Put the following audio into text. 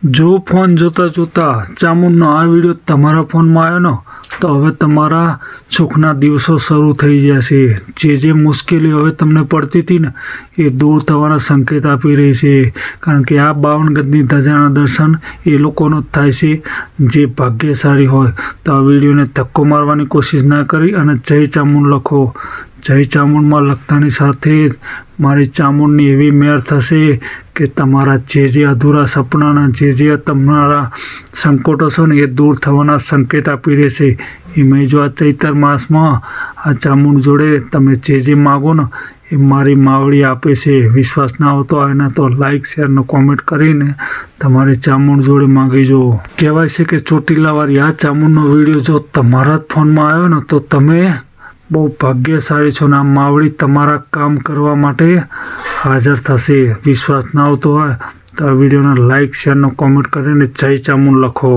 જો ફોન જોતાં જોતાં ચામુંડનો આ વિડીયો તમારા ફોનમાં આવ્યો ને તો હવે તમારા સુખના દિવસો શરૂ થઈ જશે। જે મુશ્કેલી હવે તમને પડતી હતી ને એ દૂર થવાના સંકેત આપી રહી છે, કારણ કે આ 52 ગજની ધજાના દર્શન એ લોકોનો જ થાય છે જે ભાગ્યશાળી હોય। તો આ વિડીયોને ધક્કો મારવાની કોશિશ ના કરી અને જય ચામુંડ લખો। જય ચામુંડમાં લખતાની સાથે જ મારી ચામુંડની એવી મેર થશે કે તમારા જે અધૂરા સપનાના જે તમારા સંકટો છે ને એ દૂર થવાના સંકેત આપી રહેશે। એમાં જો આ ચૈતર માસમાં આ ચામુંડ જોડે તમે જે માગો ને એ મારી માવડી આપે છે। વિશ્વાસ ના આવતો હોય ને તો લાઈક શેર ને કોમેન્ટ કરીને તમારી ચામુંડ જોડે માગી જુઓ। કહેવાય છે કે ચોટીલાવાળી આ ચામુંડનો વિડીયો જો તમારા જ ફોનમાં આવ્યો ને તો તમે બહુ ભાગ્યશાળી છો ને આ માવડી તમારા કામ કરવા માટે હાજર થશે। વિશ્વાસ ના આવતો હોય તો આ વિડીયોને લાઈક શેર ને કોમેન્ટ કરીને જય ચામુંડ લખો।